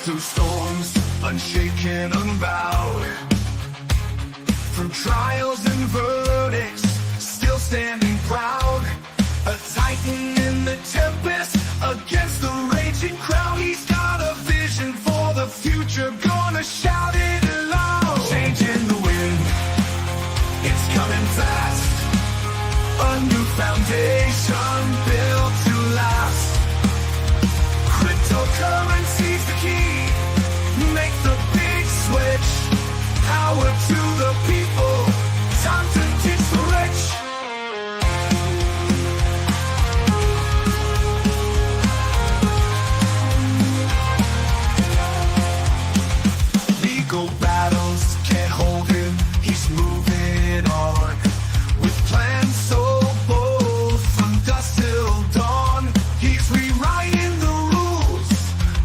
Through storms, unshaken, unbowed. Through trials and verdicts, still standing proud. A titan in the tempest, against the raging crowd. He's got a vision for the future, gonna shout it loud. Changing the wind, it's coming fast. A new foundation built to last. Cryptocurrency's the key. Make the big switch. Power to the people. Time to teach the rich. Legal battles can't hold him. He's moving on. With plans so bold, from dusk till dawn. He's rewriting the rules.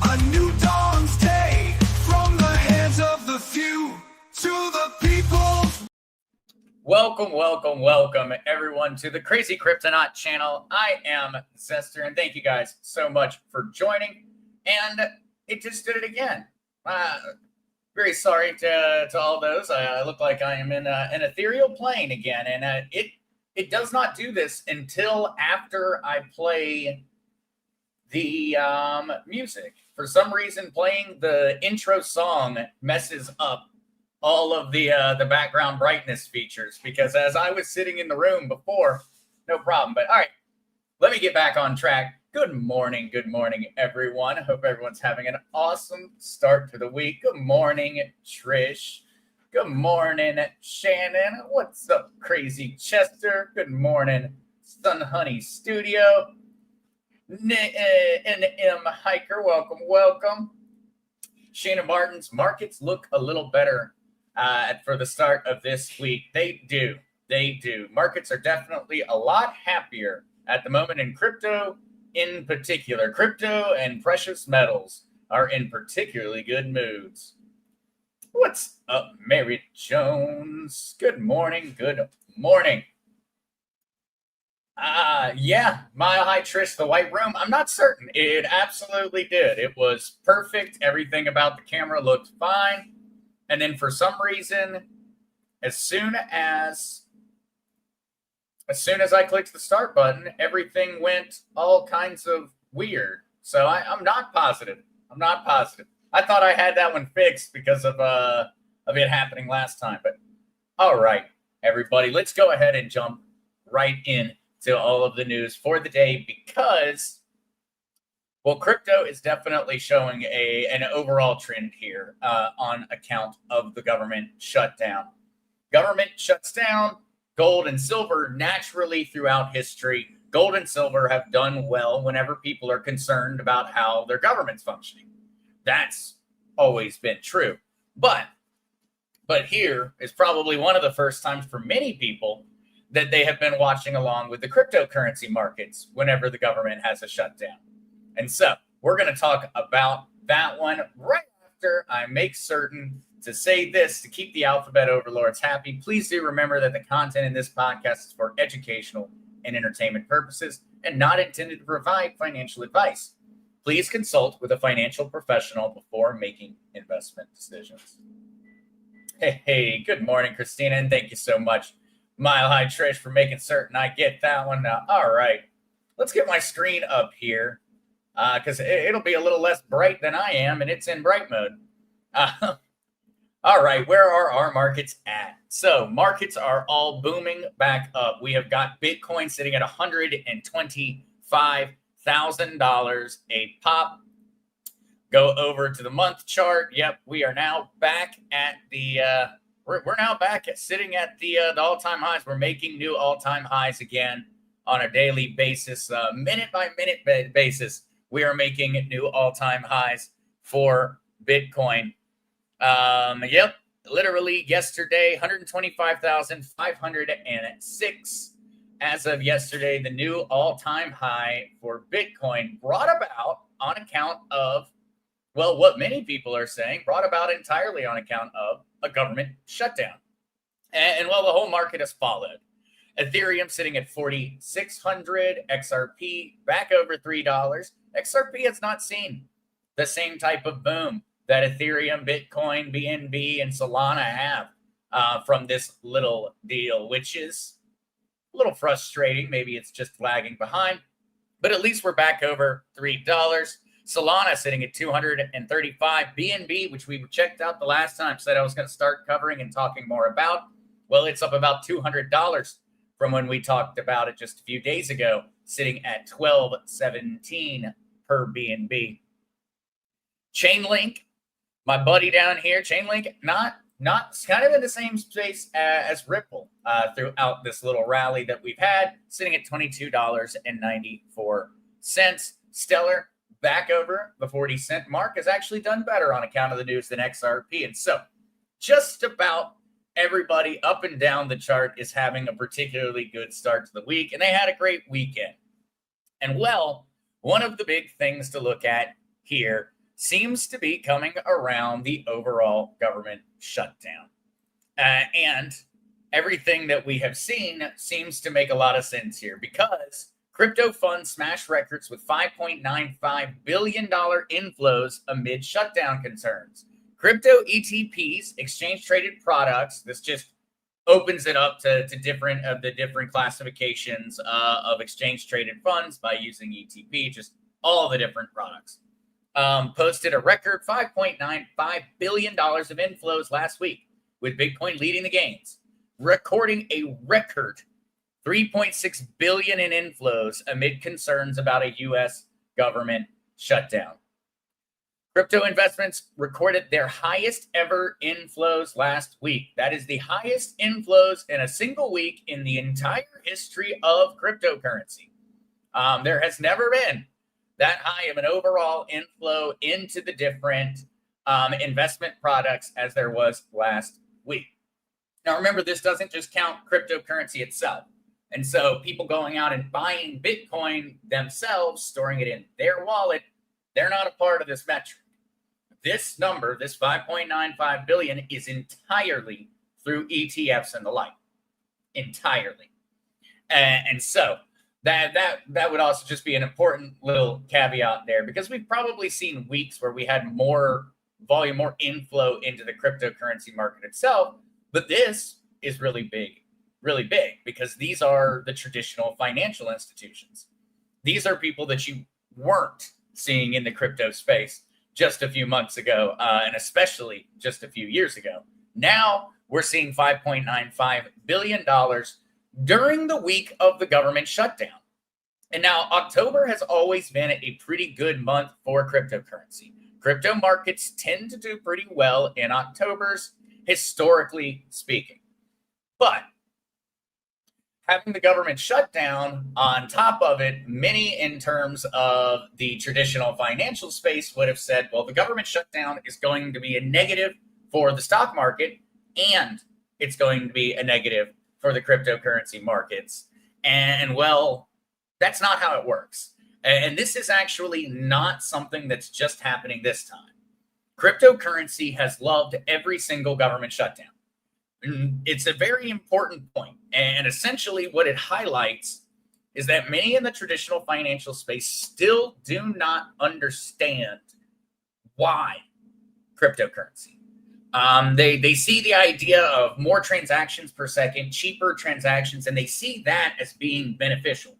A new dawn's day. From the hands of the few to the people. Welcome, everyone, to the Crazy Kryptonaut channel. I am Zester, and thank you guys so much for joining. And it just did it again. Very sorry to all those. I look like I am in an ethereal plane again, and it does not do this until after I play the music. For some reason, playing the intro song messes up all of the background brightness features, because as I was sitting in the room before, no problem. But all right, let me get back on track. Good morning, everyone. Hope everyone's having an awesome start to the week. Good morning, Trish. Good morning, Shannon. What's up, Crazy Chester? Good morning, Sun Honey Studio. NM Hiker, welcome. Shannon Martin's markets look a little better for the start of this week. They do. Markets are definitely a lot happier at the moment, in crypto in particular. Crypto and precious metals are in particularly good moods. What's up, Mary Jones? Good morning. Yeah, Mile High Trish, the White Room. I'm not certain. It absolutely did. It was perfect. Everything about the camera looked fine. And then for some reason, as soon as I clicked the start button, everything went all kinds of weird. So I'm not positive. I thought I had that one fixed because of it happening last time. But all right, everybody, let's go ahead and jump right in to all of the news for the day, because, well, crypto is definitely showing an overall trend here on account of the government shutdown. Government shuts down. Gold and silver naturally throughout history. Gold and silver have done well whenever people are concerned about how their government's functioning. That's always been true. But here is probably one of the first times for many people that they have been watching along with the cryptocurrency markets whenever the government has a shutdown. And so we're going to talk about that one right after I make certain to say this to keep the alphabet overlords happy. Please do remember that the content in this podcast is for educational and entertainment purposes and not intended to provide financial advice. Please consult with a financial professional before making investment decisions. Hey, good morning, Christina, and thank you so much, Mile High Trish, for making certain I get that one. All right, let's get my screen up here because it'll be a little less bright than I am, and it's in bright mode. All right, where are our markets at? So markets are all booming back up. We have got Bitcoin sitting at $125,000 a pop. Go over to the month chart. Yep, we are now back at the we're now back at sitting at the all-time highs. We're making new all-time highs again on a daily basis, minute by minute basis. We are making new all-time highs for Bitcoin. Yep, literally yesterday, 125,506 as of yesterday, the new all-time high for Bitcoin, brought about on account of, well, what many people are saying, brought about entirely on account of a government shutdown. And well, the whole market has followed. Ethereum sitting at 4,600, XRP back over $3. XRP has not seen the same type of boom that Ethereum, Bitcoin, BNB, and Solana have from this little deal, which is a little frustrating. Maybe it's just lagging behind, but at least we're back over $3. Solana sitting at 235. BNB, which we checked out the last time, said I was going to start covering and talking more about. Well, it's up about $200 from when we talked about it just a few days ago, sitting at $12.17 per BNB. Chainlink, my buddy down here, Chainlink, not kind of in the same space as Ripple throughout this little rally that we've had, sitting at $22.94. Stellar, back over the 40-cent mark, has actually done better on account of the news than XRP. And so just about everybody up and down the chart is having a particularly good start to the week, and they had a great weekend. And well, one of the big things to look at here seems to be coming around the overall government shutdown. And everything that we have seen seems to make a lot of sense here, because crypto funds smashed records with $5.95 billion inflows amid shutdown concerns. Crypto ETPs, exchange-traded products, this just opens it up to different classifications of exchange-traded funds by using ETP, just all the different products. Posted a record $5.95 billion of inflows last week, with Bitcoin leading the gains, recording a record $3.6 billion in inflows amid concerns about a U.S. government shutdown. Crypto investments recorded their highest ever inflows last week. That is the highest inflows in a single week in the entire history of cryptocurrency. There has never been that high of an overall inflow into the different investment products as there was last week. Now, remember, this doesn't just count cryptocurrency itself. And so people going out and buying Bitcoin themselves, storing it in their wallet, they're not a part of this metric. This number, this 5.95 billion, is entirely through ETFs and the like. Entirely. And so that would also just be an important little caveat there, because we've probably seen weeks where we had more volume, more inflow into the cryptocurrency market itself. But this is really big, because these are the traditional financial institutions. These are people that you weren't seeing in the crypto space just a few months ago, and especially just a few years ago. Now we're seeing $5.95 billion during the week of the government shutdown. And now October has always been a pretty good month for cryptocurrency. Crypto markets tend to do pretty well in October's, historically speaking. But having the government shutdown on top of it, many in terms of the traditional financial space would have said, well, the government shutdown is going to be a negative for the stock market, and it's going to be a negative for the cryptocurrency markets. And well, that's not how it works. And this is actually not something that's just happening this time. Cryptocurrency has loved every single government shutdown. It's a very important point. And essentially what it highlights is that many in the traditional financial space still do not understand why cryptocurrency. They see the idea of more transactions per second, cheaper transactions, and they see that as being beneficial.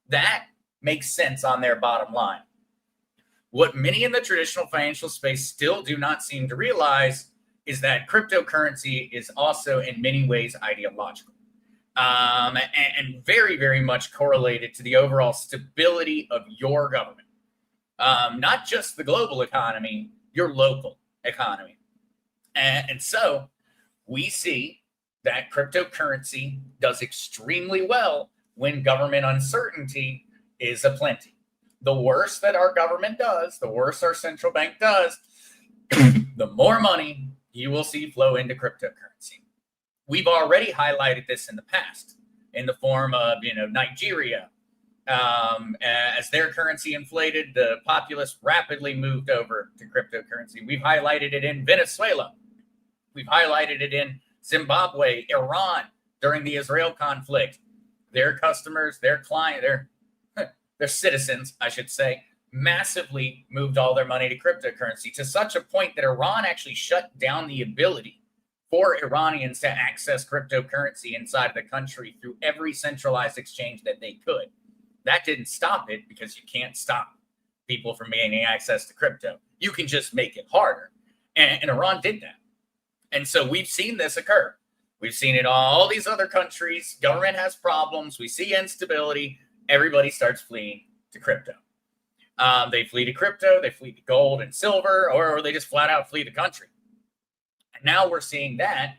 That makes sense on their bottom line. What many in the traditional financial space still do not seem to realize is that cryptocurrency is also in many ways ideological, and very, very much correlated to the overall stability of your government. Not just the global economy, your local economy. And so we see that cryptocurrency does extremely well when government uncertainty is aplenty. The worse that our government does, the worse our central bank does, the more money you will see flow into cryptocurrency. We've already highlighted this in the past in the form of, Nigeria. As their currency inflated, the populace rapidly moved over to cryptocurrency. We've highlighted it in Venezuela. We've highlighted it in Zimbabwe, Iran during the Israel conflict. Their customers, their client, their citizens, I should say, massively moved all their money to cryptocurrency, to such a point that Iran actually shut down the ability for Iranians to access cryptocurrency inside of the country through every centralized exchange that they could. That didn't stop it, because you can't stop people from gaining access to crypto. You can just make it harder. And Iran did that. And so we've seen this occur. We've seen it in all these other countries. Government has problems. We see instability. Everybody starts fleeing to crypto. They flee to crypto. They flee to gold and silver, or they just flat out flee the country. And now we're seeing that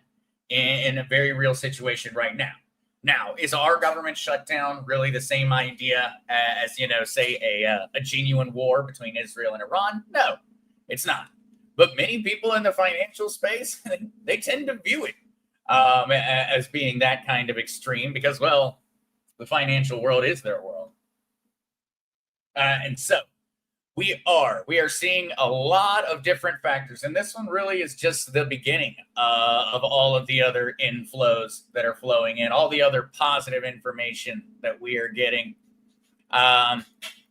in a very real situation right now. Now, is our government shutdown really the same idea as, say a genuine war between Israel and Iran? No, it's not. But many people in the financial space, they tend to view it as being that kind of extreme, because, well, the financial world is their world. And so we are seeing a lot of different factors, and this one really is just the beginning of all of the other inflows that are flowing in, all the other positive information that we are getting.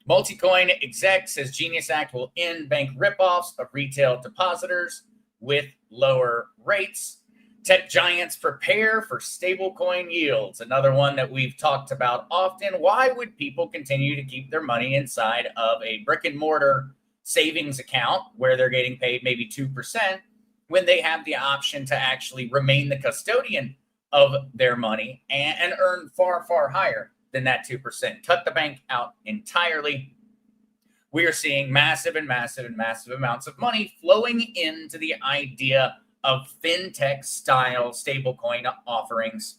Multicoin exec says Genius Act will end bank ripoffs of retail depositors with lower rates. Tech giants prepare for stablecoin yields. Another one that we've talked about often. Why would people continue to keep their money inside of a brick and mortar savings account where they're getting paid maybe 2% when they have the option to actually remain the custodian of their money and earn far, far higher than that 2%? Cut the bank out entirely. We are seeing massive and massive and massive amounts of money flowing into the idea of fintech style stablecoin offerings.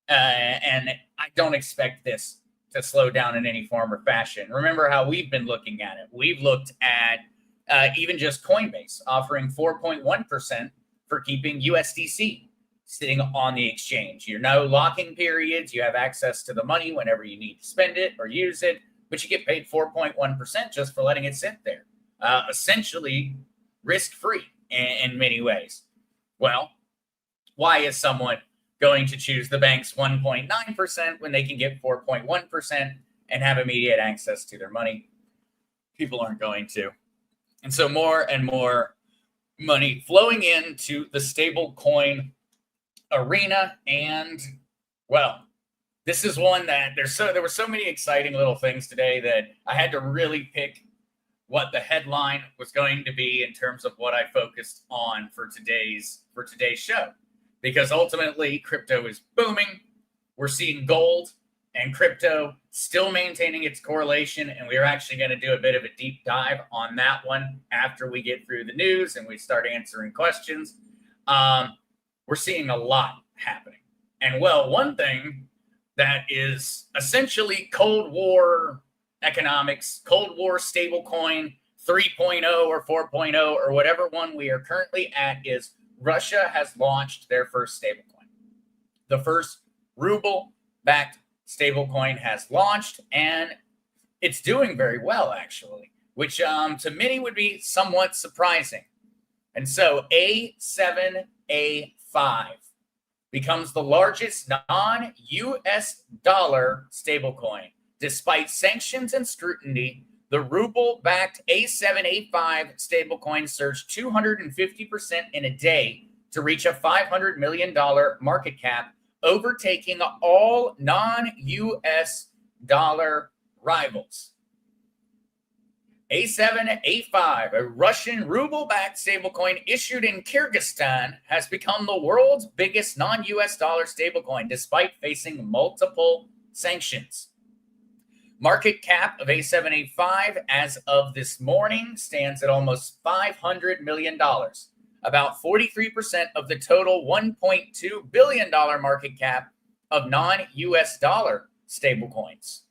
And I don't expect this to slow down in any form or fashion. Remember how we've been looking at it. We've looked at even just Coinbase offering 4.1% for keeping USDC sitting on the exchange. You're no locking periods. You have access to the money whenever you need to spend it or use it, but you get paid 4.1% just for letting it sit there. Essentially risk-free in many ways. Well, why is someone going to choose the bank's 1.9% when they can get 4.1% and have immediate access to their money? People aren't going to. And so more and more money flowing into the stable coin arena. And, well, this is one that there were so many exciting little things today that I had to really pick what the headline was going to be in terms of what I focused on for today's show. Because ultimately, crypto is booming. We're seeing gold and crypto still maintaining its correlation, and we're actually going to do a bit of a deep dive on that one after we get through the news and we start answering questions. We're seeing a lot happening. And, well, one thing that is essentially Cold War economics, Cold War stablecoin 3.0 or 4.0 or whatever one we are currently at is Russia has launched their first stablecoin. The first ruble-backed stablecoin has launched, and it's doing very well, actually, which to many would be somewhat surprising. And so A7A5 becomes the largest non-US dollar stablecoin. Despite sanctions and scrutiny, the ruble-backed A7A5 stablecoin surged 250% in a day to reach a $500 million market cap, overtaking all non-US dollar rivals. A7A5, a Russian ruble-backed stablecoin issued in Kyrgyzstan, has become the world's biggest non-US dollar stablecoin despite facing multiple sanctions. Market cap of A7A5 as of this morning stands at almost $500 million, about 43% of the total $1.2 billion market cap of non-US dollar stablecoins.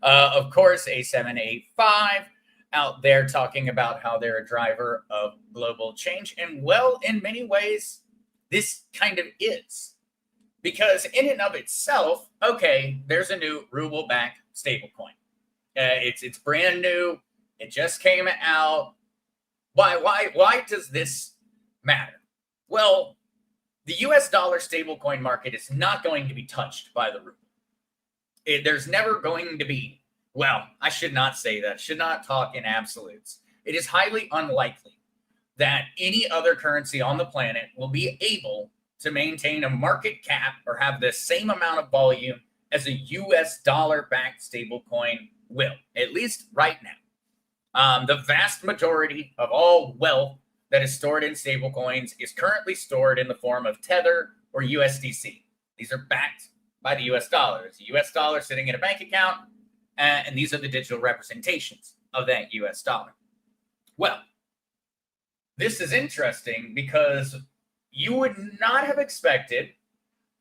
Of course, A7A5 out there talking about how they're a driver of global change. And, well, in many ways, this kind of is. Because in and of itself, okay, there's a new ruble-backed stablecoin. It's brand new. It just came out. Why does this matter? Well, the US dollar stablecoin market is not going to be touched by the ruble. There's never going to be Well, I should not say that. Should not talk in absolutes. It is highly unlikely that any other currency on the planet will be able to maintain a market cap or have the same amount of volume as a US dollar backed stablecoin will, at least right now. The vast majority of all wealth that is stored in stablecoins is currently stored in the form of Tether or USDC. These are backed by the US dollar. It's a US dollar sitting in a bank account, and these are the digital representations of that US dollar. Well, this is interesting because you would not have expected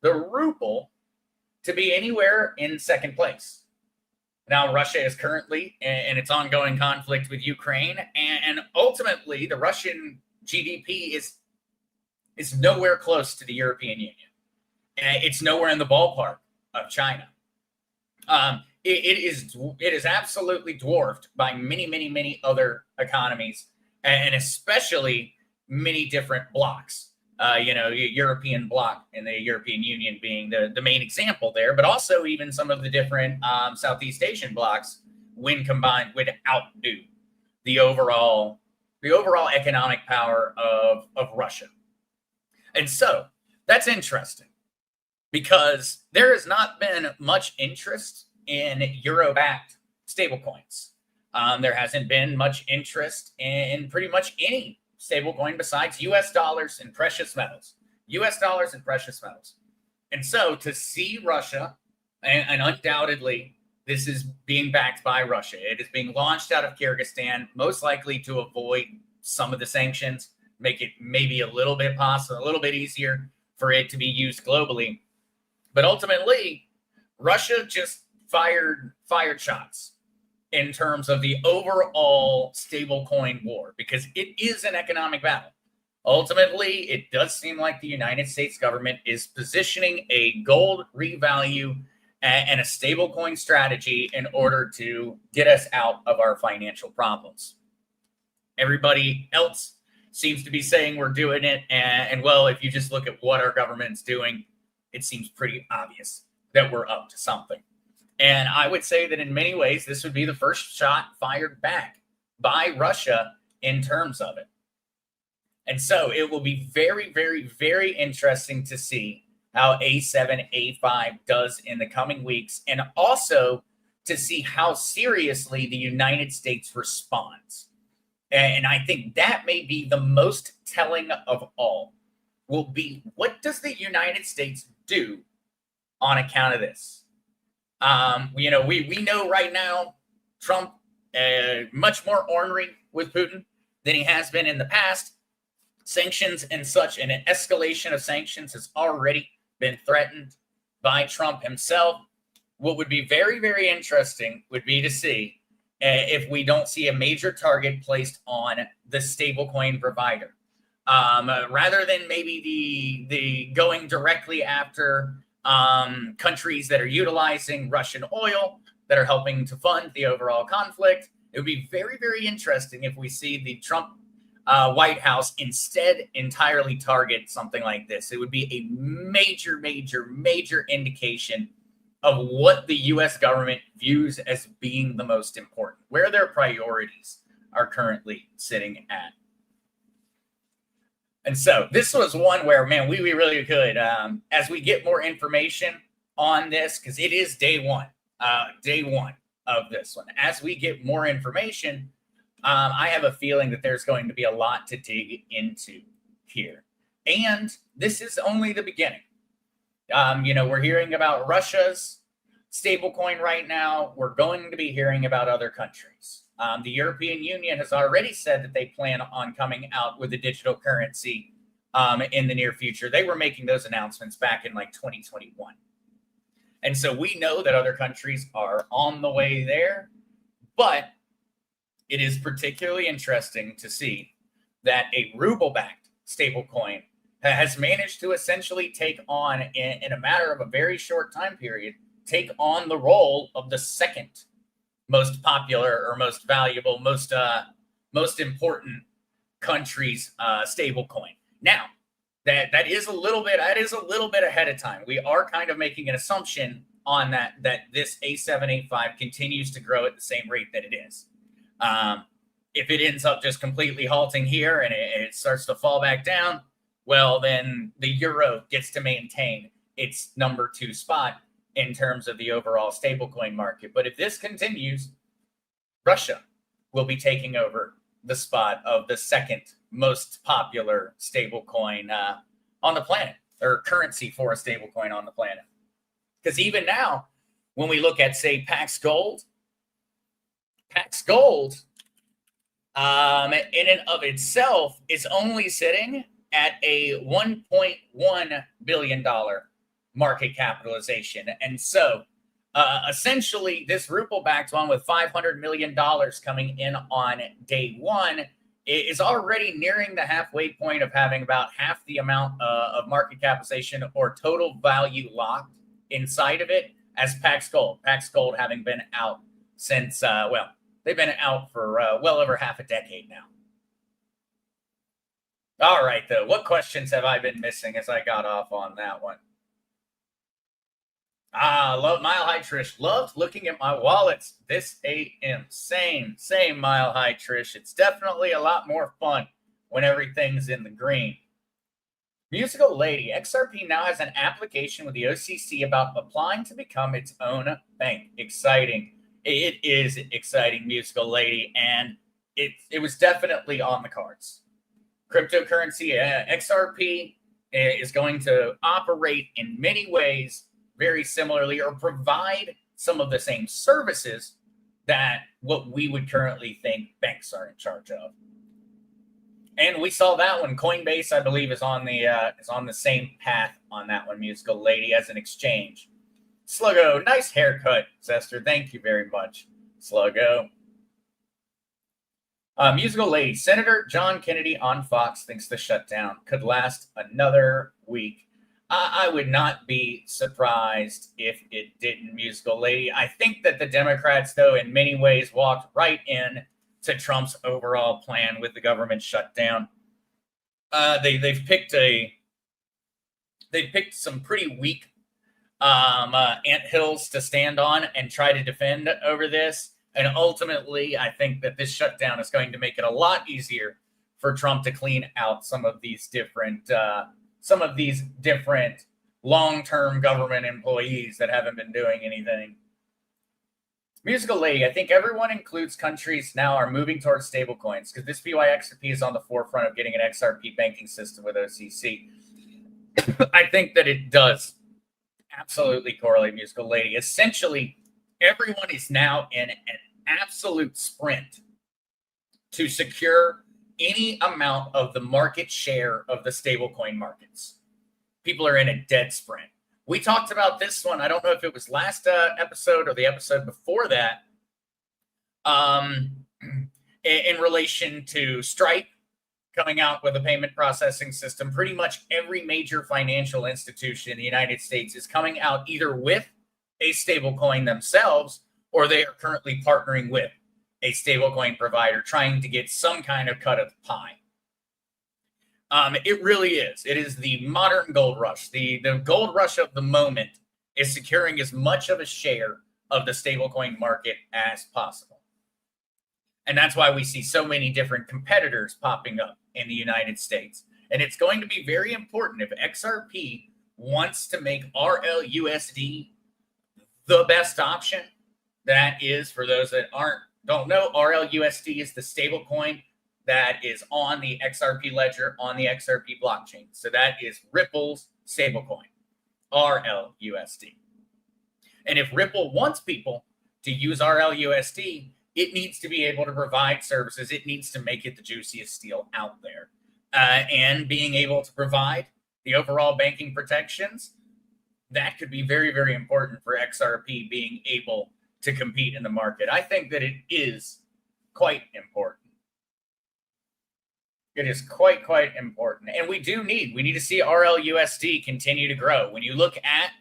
the ruble to be anywhere in second place. Now, Russia is currently in its ongoing conflict with Ukraine, and ultimately, the Russian GDP is nowhere close to the European Union. It's nowhere in the ballpark of China. It is absolutely dwarfed by many other economies, and especially many different blocks. European bloc and the European Union being the main example there, but also even some of the different Southeast Asian blocs, when combined, would outdo the overall economic power of Russia. And so that's interesting because there has not been much interest in euro-backed stablecoins. There hasn't been much interest in pretty much any stablecoin besides US dollars and precious metals. US dollars and precious metals. And so to see Russia, and undoubtedly this is being backed by Russia. It is being launched out of Kyrgyzstan, most likely to avoid some of the sanctions, make it maybe a little bit easier for it to be used globally. But ultimately, Russia just fired shots in terms of the overall stablecoin war, because it is an economic battle. Ultimately, it does seem like the United States government is positioning a gold revalue and a stablecoin strategy in order to get us out of our financial problems. Everybody else seems to be saying we're doing it. And well, if you just look at what our government's doing, it seems pretty obvious that we're up to something. And I would say that in many ways, this would be the first shot fired back by Russia in terms of it. And so it will be very interesting to see how A7, A5 does in the coming weeks, and also to see how seriously the United States responds. And I think that may be the most telling of all, will be what does the United States do on account of this? We know right now Trump much more ornery with Putin than he has been in the past. Sanctions and such, and an escalation of sanctions has already been threatened by Trump himself. What would be very interesting would be to see if we don't see a major target placed on the stablecoin provider, rather than maybe the going directly after countries that are utilizing Russian oil that are helping to fund the overall conflict. It would be very interesting if we see the Trump White House instead entirely target something like this. It would be a major indication of what the U.S. government views as being the most important, where their priorities are currently sitting at. And so this was one where, man, we really could, as we get more information on this, because it is day one of this one. As we get more information, I have a feeling that there's going to be a lot to dig into here. And this is only the beginning. We're hearing about Russia's stablecoin right now. We're going to be hearing about other countries. The European Union has already said that they plan on coming out with a digital currency in the near future. They were making those announcements back in like 2021. And so we know that other countries are on the way there, but it is particularly interesting to see that a ruble-backed stablecoin has managed to essentially take on, in a matter of a very short time period, take on the role of the second most popular or most valuable, most important country's stablecoin. Now, that is a little bit ahead of time. We are kind of making an assumption on that this A7, A5 continues to grow at the same rate that it is. If it ends up just completely halting here and it starts to fall back down, well, then the euro gets to maintain its number 2 spot in terms of the overall stablecoin market. But if this continues, Russia will be taking over the spot of the second most popular stablecoin on the planet, or currency for a stablecoin on the planet. Because even now, when we look at, say, Pax Gold in and of itself is only sitting at a $1.1 billion market capitalization. And so essentially, this ruble-backed one with $500 million coming in on day one is already nearing the halfway point of having about half the amount of market capitalization or total value locked inside of it as Pax Gold. Pax Gold having been out since, they've been out for well over half a decade now. All right, though. What questions have I been missing as I got off on that one? Love Mile High Trish. Loved looking at my wallets this AM. Same Mile High Trish. It's definitely a lot more fun when everything's in the green. Musical Lady. XRP now has an application with the OCC about applying to become its own bank. Exciting. It is exciting, Musical Lady, and it was definitely on the cards. Cryptocurrency, XRP is going to operate in many ways very similarly, or provide some of the same services that what we would currently think banks are in charge of. And we saw that one. Coinbase, I believe, is on the same path on that one, Musical Lady, as an exchange. Sluggo, nice haircut, Zester. Thank you very much, Sluggo. Musical Lady, Senator John Kennedy on Fox thinks the shutdown could last another week. I would not be surprised if it didn't, Musical Lady. I think that the Democrats, though, in many ways walked right in to Trump's overall plan with the government shutdown. They've picked some pretty weak anthills to stand on and try to defend over this. And ultimately, I think that this shutdown is going to make it a lot easier for Trump to clean out some of these different long-term government employees that haven't been doing anything. Musical Lady, I think everyone includes countries now are moving towards stablecoins because this BYXRP is on the forefront of getting an XRP banking system with OCC. I think that it does absolutely correlate, Musical Lady. Essentially, everyone is now in an absolute sprint to secure any amount of the market share of the stablecoin markets. People are in a dead sprint. We talked about this one. I don't know if it was last episode or the episode before that, in relation to Stripe coming out with a payment processing system. Pretty much every major financial institution in the United States is coming out either with a stablecoin themselves, or they are currently partnering with a stablecoin provider trying to get some kind of cut of the pie. It really is. It is the modern gold rush. The gold rush of the moment is securing as much of a share of the stablecoin market as possible. And that's why we see so many different competitors popping up in the United States. And it's going to be very important if XRP wants to make RLUSD the best option. That is, for those that don't know, RLUSD is the stablecoin that is on the XRP ledger on the XRP blockchain. So that is Ripple's stablecoin, RLUSD. And if Ripple wants people to use RLUSD, it needs to be able to provide services. It needs to make it the juiciest steel out there. And being able to provide the overall banking protections, that could be very, very important for XRP being able to compete in the market. I think that it is quite important. It is quite important. And we need to see RLUSD continue to grow. When you look at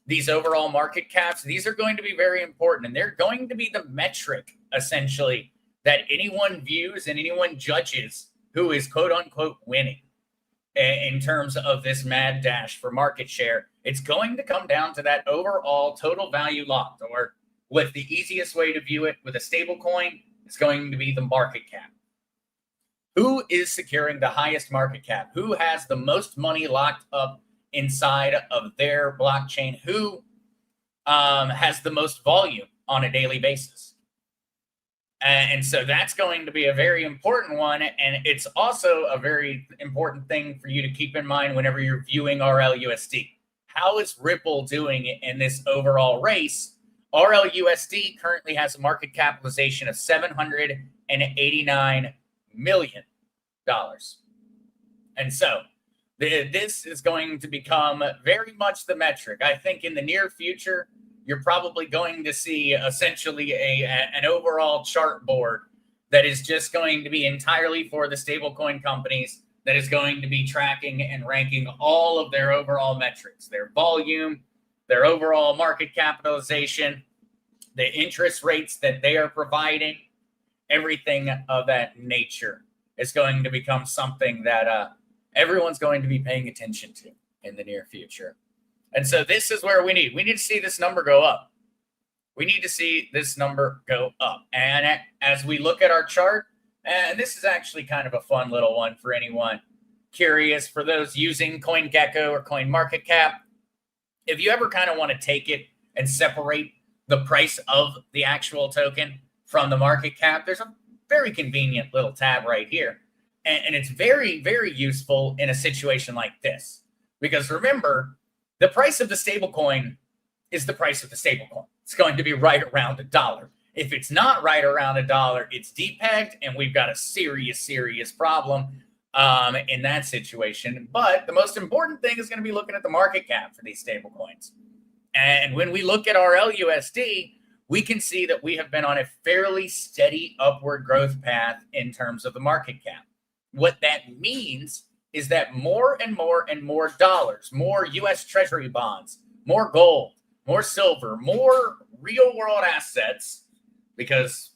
these overall market caps, these are going to be very important. And they're going to be the metric, essentially, that anyone views and anyone judges who is quote unquote winning. in terms of this mad dash for market share. It's going to come down to that overall total value locked, or with the easiest way to view it with a stable coin, it's going to be the market cap. Who is securing the highest market cap? Who has the most money locked up inside of their blockchain? Who has the most volume on a daily basis? And so that's going to be a very important one. And it's also a very important thing for you to keep in mind whenever you're viewing RLUSD. How is Ripple doing in this overall race? RLUSD currently has a market capitalization of $789 million. And so this is going to become very much the metric. I think in the near future, you're probably going to see essentially an overall chart board that is just going to be entirely for the stablecoin companies, that is going to be tracking and ranking all of their overall metrics, their volume, their overall market capitalization, the interest rates that they are providing, everything of that nature is going to become something that everyone's going to be paying attention to in the near future. And so this is where we need to see this number go up. We need to see this number go up. And as we look at our chart, and this is actually kind of a fun little one for anyone curious, for those using CoinGecko or CoinMarketCap, if you ever kind of want to take it and separate the price of the actual token from the market cap, there's a very convenient little tab right here. And it's very, very useful in a situation like this. Because remember, the price of the stablecoin is the price of the stablecoin. It's going to be right around $1. If it's not right around $1, it's depegged, and we've got a serious, serious problem in that situation. But the most important thing is going to be looking at the market cap for these stablecoins. And when we look at our LUSD, we can see that we have been on a fairly steady upward growth path in terms of the market cap. What that means is that more and more and more dollars, more U.S. Treasury bonds, more gold, more silver, more real-world assets, because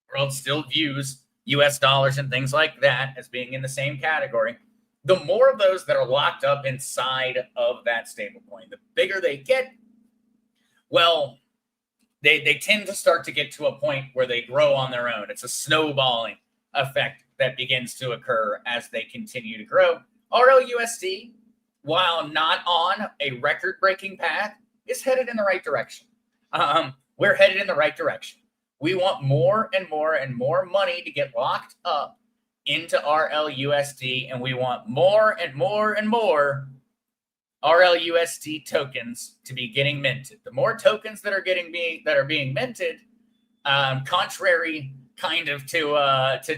the world still views U.S. dollars and things like that as being in the same category, the more of those that are locked up inside of that stablecoin, the bigger they get, well, they tend to start to get to a point where they grow on their own. It's a snowballing effect that begins to occur as they continue to grow. RLUSD, while not on a record-breaking path, is headed in the right direction. We're headed in the right direction. We want more and more and more money to get locked up into RLUSD, and we want more and more and more RLUSD tokens to be getting minted. The more tokens that are being minted, contrary kind of to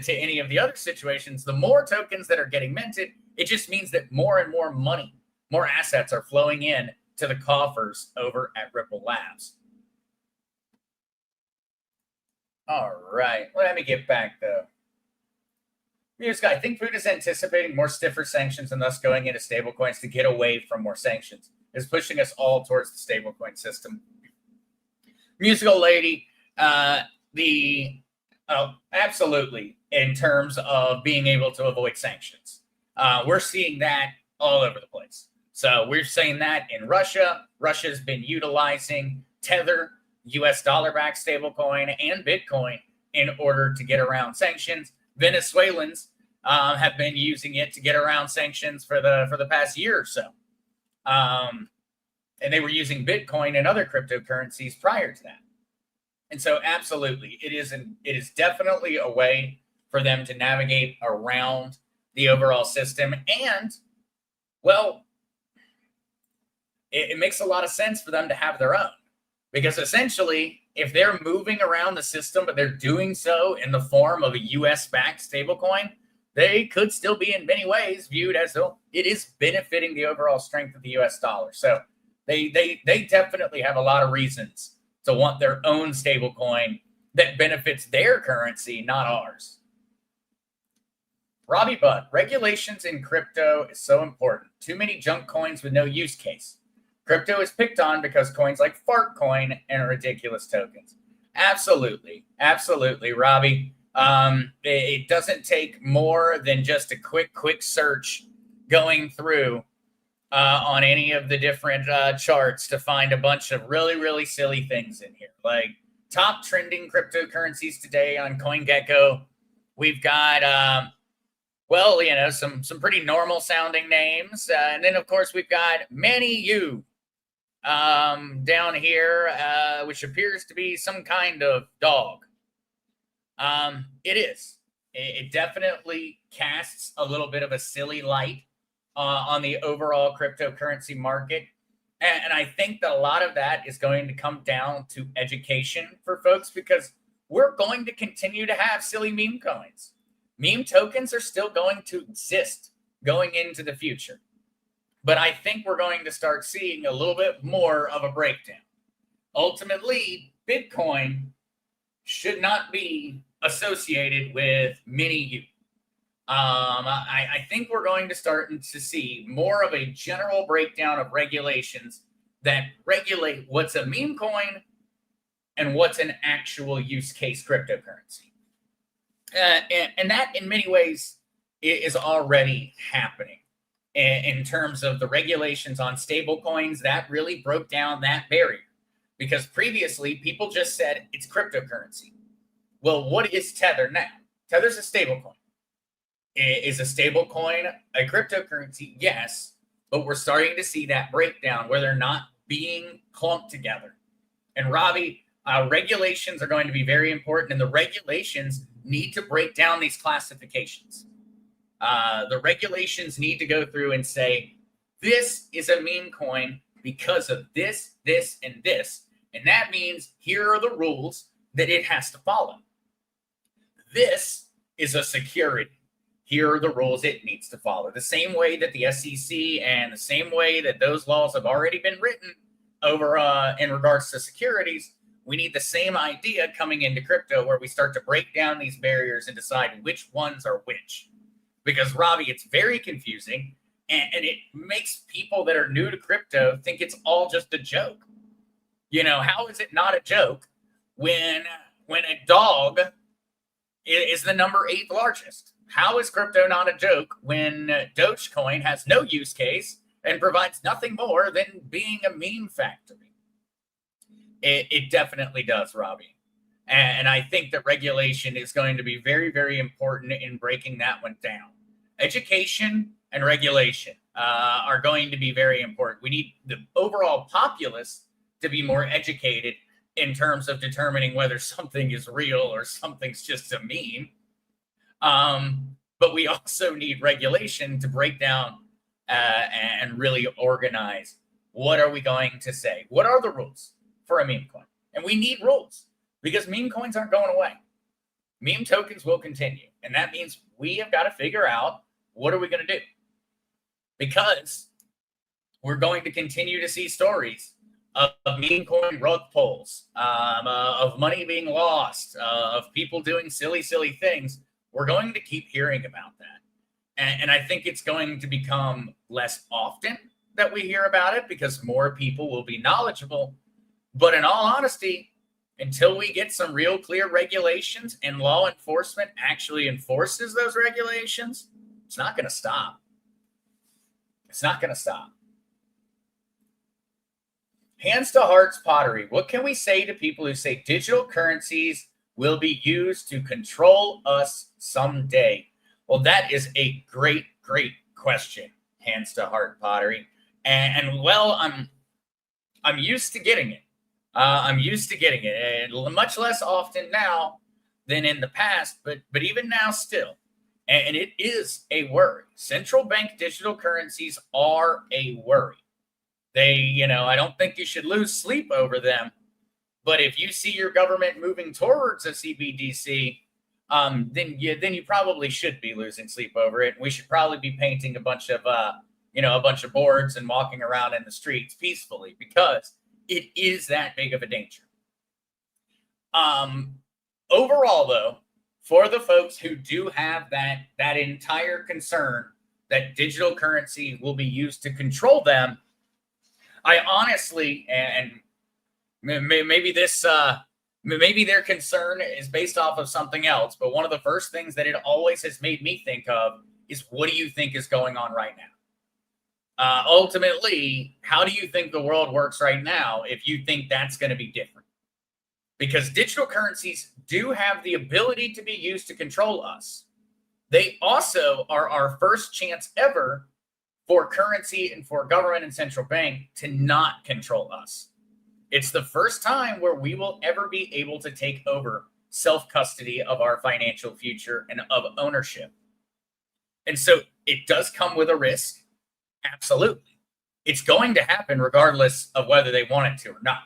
any of the other situations, the more tokens that are getting minted, it just means that more and more money, more assets are flowing in to the coffers over at Ripple Labs. All right, let me get back though. I think Food is anticipating more stiffer sanctions and thus going into stablecoins to get away from more sanctions. Is pushing us all towards the stablecoin system. Musical Lady, absolutely, in terms of being able to avoid sanctions. We're seeing that all over the place. So we're seeing that in Russia. Russia's been utilizing Tether, US dollar-backed stablecoin, and Bitcoin in order to get around sanctions. Venezuelans have been using it to get around sanctions for the past year or so. And they were using Bitcoin and other cryptocurrencies prior to that. And so absolutely, it is definitely a way for them to navigate around the overall system. And, well, it makes a lot of sense for them to have their own. Because essentially, if they're moving around the system, but they're doing so in the form of a US-backed stablecoin, they could still be in many ways viewed as though it is benefiting the overall strength of the US dollar. So they definitely have a lot of reasons to want their own stablecoin that benefits their currency, not ours. Robbie Butt, regulations in crypto is so important. Too many junk coins with no use case. Crypto is picked on because coins like Fartcoin and ridiculous tokens. Absolutely. Absolutely, Robbie. It doesn't take more than just a quick search going through on any of the different charts to find a bunch of really, really silly things in here. Like top trending cryptocurrencies today on CoinGecko. We've got, well, you know, some pretty normal sounding names. And then, of course, we've got Many You down here, which appears to be some kind of dog. It is. It definitely casts a little bit of a silly light on the overall cryptocurrency market. And I think that a lot of that is going to come down to education for folks, because we're going to continue to have silly meme coins. Meme tokens are still going to exist going into the future. But I think we're going to start seeing a little bit more of a breakdown. Ultimately, Bitcoin should not be associated with Many You. I think we're going to start to see more of a general breakdown of regulations that regulate what's a meme coin and what's an actual use case cryptocurrency. And that, in many ways, is already happening. In terms of the regulations on stable coins, that really broke down that barrier. Because previously, people just said it's cryptocurrency. Well, what is Tether now? Tether's a stable coin. Is a stable coin a cryptocurrency? Yes, but we're starting to see that breakdown where they're not being clumped together. And Robbie, regulations are going to be very important, and the regulations need to break down these classifications. The regulations need to go through and say, this is a meme coin because of this, this, and this. And that means here are the rules that it has to follow. This is a security. Here are the rules it needs to follow. The same way that the SEC and the same way that those laws have already been written over in regards to securities, we need the same idea coming into crypto, where we start to break down these barriers and decide which ones are which. Because, Robbie, it's very confusing, and it makes people that are new to crypto think it's all just a joke. You know, how is it not a joke when a dog is the number 8th largest? How is crypto not a joke when Dogecoin has no use case and provides nothing more than being a meme factory? It definitely does, Robbie. And I think that regulation is going to be very, very important in breaking that one down. Education and regulation are going to be very important. We need the overall populace to be more educated in terms of determining whether something is real or something's just a meme. But we also need regulation to break down and really organize. What are we going to say? What are the rules for a meme coin? And we need rules, because meme coins aren't going away. Meme tokens will continue. And that means we have got to figure out, what are we going to do? Because we're going to continue to see stories of meme coin rug pulls, of money being lost, of people doing silly, silly things. We're going to keep hearing about that. And I think it's going to become less often that we hear about it, because more people will be knowledgeable. But in all honesty, until we get some real clear regulations and law enforcement actually enforces those regulations, it's not going to stop. It's not going to stop. Hands to Hearts Pottery. What can we say to people who say digital currencies will be used to control us someday? Well, that is a great, great question, Hands to Heart Pottery. And well, I'm used to getting it. I'm used to getting it, and much less often now than in the past, but even now still. And it is a worry. Central bank digital currencies are a worry. They, I don't think you should lose sleep over them. But if you see your government moving towards a CBDC, then you probably should be losing sleep over it. We should probably be painting a bunch of boards and walking around in the streets peacefully, because it is that big of a danger. Overall, though, for the folks who do have that entire concern that digital currency will be used to control them, I honestly, and maybe their concern is based off of something else, but one of the first things that it always has made me think of is, what do you think is going on right now? Ultimately, how do you think the world works right now if you think that's going to be different? Because digital currencies do have the ability to be used to control us. They also are our first chance ever for currency and for government and central bank to not control us. It's the first time where we will ever be able to take over self-custody of our financial future and of ownership. And so it does come with a risk. Absolutely. It's going to happen regardless of whether they want it to or not.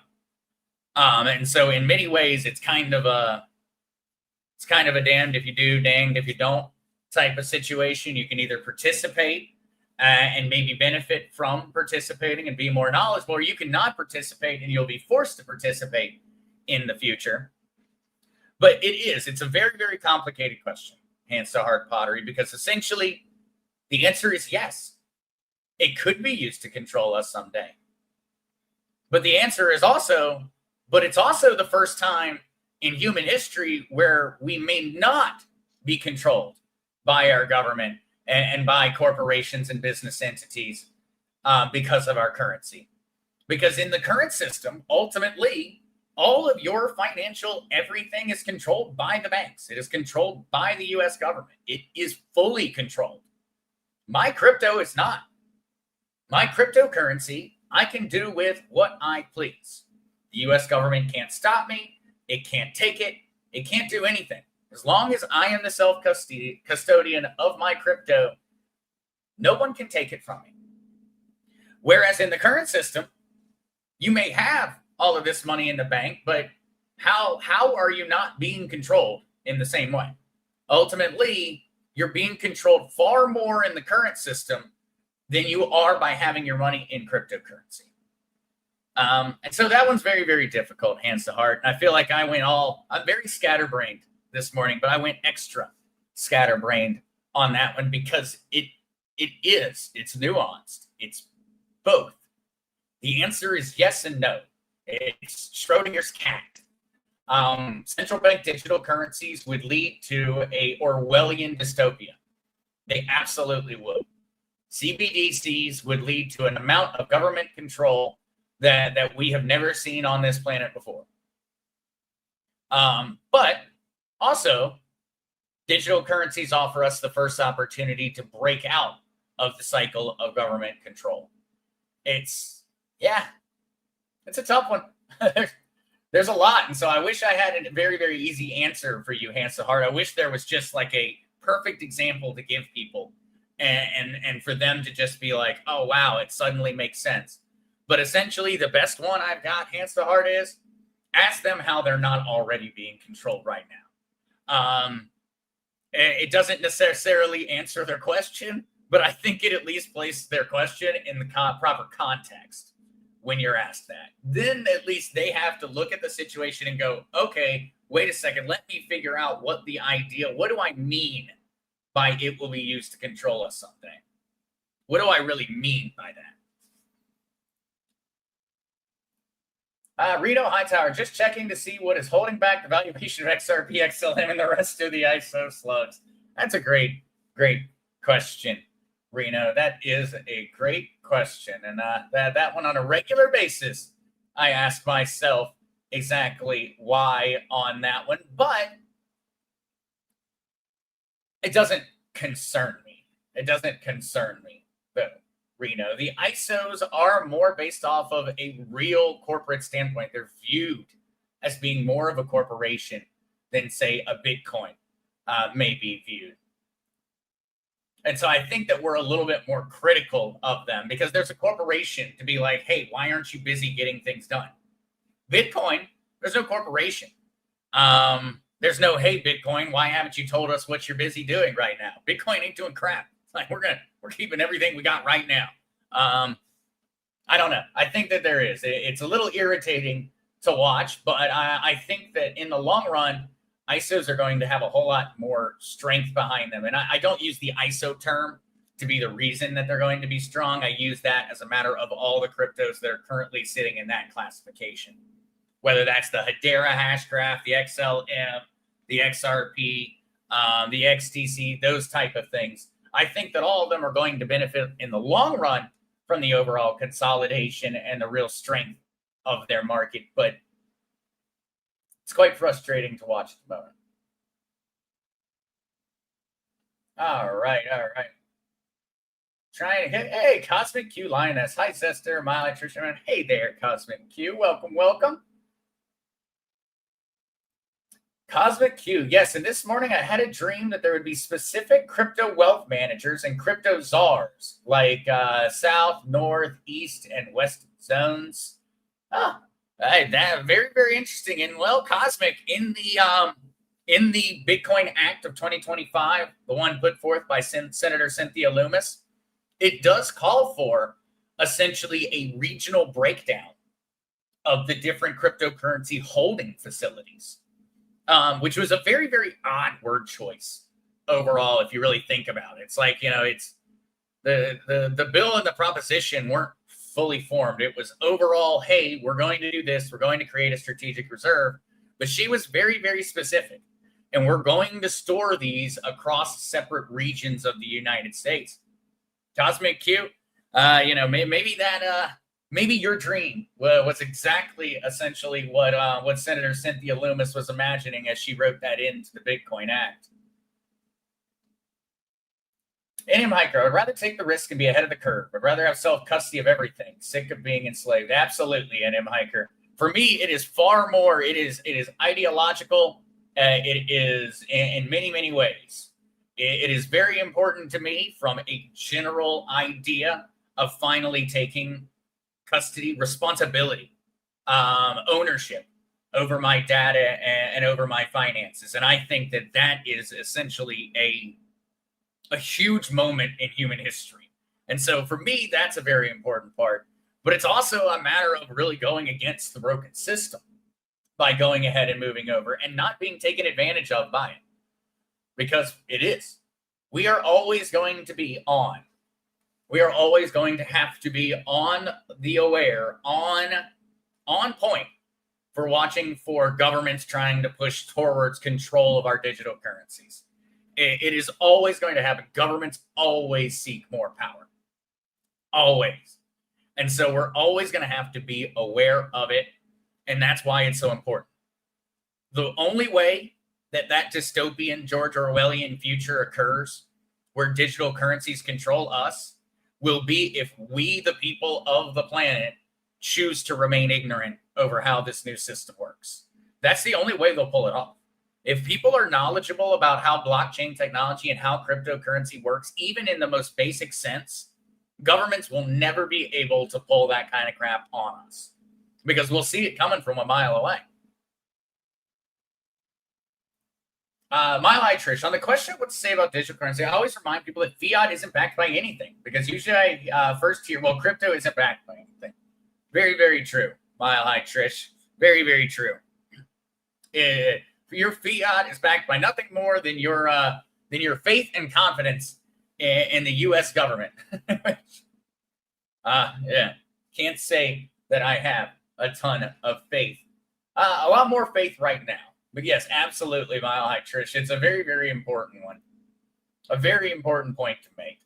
And so in many ways, it's kind of a damned if you do, danged if you don't type of situation. You can either participate and maybe benefit from participating and be more knowledgeable, or you can not participate and you'll be forced to participate in the future. But it's a very, very complicated question, hands to heart pottery, because essentially the answer is yes. It could be used to control us someday. But the answer is also, but it's also the first time in human history where we may not be controlled by our government and by corporations and business entities because of our currency. Because in the current system, ultimately, all of your financial everything is controlled by the banks. It is controlled by the US government. It is fully controlled. My crypto is not. My cryptocurrency, I can do with what I please. The US government can't stop me. It can't take it. It can't do anything. As long as I am the self-custodian of my crypto, no one can take it from me. Whereas in the current system, you may have all of this money in the bank, but how are you not being controlled in the same way? Ultimately, you're being controlled far more in the current system than you are by having your money in cryptocurrency. And so that one's very, very difficult, hands to heart. And I feel like I'm very scatterbrained this morning, but I went extra scatterbrained on that one because it's nuanced. It's both. The answer is yes and no. It's Schrodinger's cat. Central bank digital currencies would lead to a Orwellian dystopia. They absolutely would. CBDCs would lead to an amount of government control that we have never seen on this planet before. But also, digital currencies offer us the first opportunity to break out of the cycle of government control. It's a tough one. There's a lot. And so I wish I had a very, very easy answer for you, hands to heart. I wish there was just like a perfect example to give people and for them to just be like, oh, wow, it suddenly makes sense. But essentially, the best one I've got, hands to heart, is ask them how they're not already being controlled right now. It doesn't necessarily answer their question, but I think it at least places their question in the proper context when you're asked that. Then at least they have to look at the situation and go, okay, wait a second, let me figure out what do I mean by it will be used to control us someday? What do I really mean by that? Rito Hightower, just checking to see what is holding back the valuation of XRP, XLM, and the rest of the ISO slugs. That's a great, great question, Reno. That is a great question. And that one on a regular basis, I ask myself exactly why on that one. But it doesn't concern me. It doesn't concern me, though, Reno. The ISOs are more based off of a real corporate standpoint. They're viewed as being more of a corporation than, say, a Bitcoin may be viewed. And so I think that we're a little bit more critical of them because there's a corporation to be like, hey, why aren't you busy getting things done? Bitcoin, there's no corporation. There's no, hey, Bitcoin, why haven't you told us what you're busy doing right now? Bitcoin ain't doing crap. Like we're keeping everything we got right now. I don't know. I think that there is. It's a little irritating to watch, but I think that in the long run, ISOs are going to have a whole lot more strength behind them. And I don't use the ISO term to be the reason that they're going to be strong. I use that as a matter of all the cryptos that are currently sitting in that classification, whether that's the Hedera Hashgraph, the XLM, the XRP, the XTC, those type of things. I think that all of them are going to benefit in the long run from the overall consolidation and the real strength of their market. But it's quite frustrating to watch at the moment. All right. Trying to hit. Hey, Cosmic Q Lioness. Hi, Zester, my electrician. Hey there, Cosmic Q. Welcome. Cosmic Q. Yes, and this morning I had a dream that there would be specific crypto wealth managers and crypto czars, like South, North, East, and West zones. That very, very interesting. And well, Cosmic, in the Bitcoin Act of 2025, the one put forth by Senator Cynthia Lummis, it does call for essentially a regional breakdown of the different cryptocurrency holding facilities, which was a very, very odd word choice overall, if you really think about it. It's like, it's the bill and the proposition weren't fully formed. It was overall, hey, we're going to do this. We're going to create a strategic reserve. But she was very, very specific. And we're going to store these across separate regions of the United States. Cosmic Q, maybe your dream was exactly essentially what Senator Cynthia Lummis was imagining as she wrote that into the Bitcoin Act. NM Hiker, I'd rather take the risk and be ahead of the curve. I'd rather have self-custody of everything. Sick of being enslaved. Absolutely, NM Hiker. For me, it is far more, it is ideological. It is in many, many ways. It is very important to me from a general idea of finally taking custody, responsibility, ownership over my data and over my finances. And I think that is essentially a huge moment in human history. And so for me, that's a very important part. But it's also a matter of really going against the broken system by going ahead and moving over and not being taken advantage of by it. Because it is. We are always going to be on. We are always going to have to be on the aware, on point for watching for governments trying to push towards control of our digital currencies. It is always going to happen. Governments always seek more power. Always. And so we're always going to have to be aware of it. And that's why it's so important. The only way that dystopian George Orwellian future occurs, where digital currencies control us, will be if we, the people of the planet, choose to remain ignorant over how this new system works. That's the only way they'll pull it off. If people are knowledgeable about how blockchain technology and how cryptocurrency works, even in the most basic sense, governments will never be able to pull that kind of crap on us because we'll see it coming from a mile away. Mile Trish, on the question of what to say about digital currency, I always remind people that fiat isn't backed by anything because usually I first hear, well, crypto isn't backed by anything. Very, very true, Mile High Trish. Very, very true. Your fiat is backed by nothing more than your faith and confidence in the U.S. government. Yeah, can't say that I have a ton of faith. A lot more faith right now. But yes, absolutely, Mile High Trish. It's a very, very important one. A very important point to make.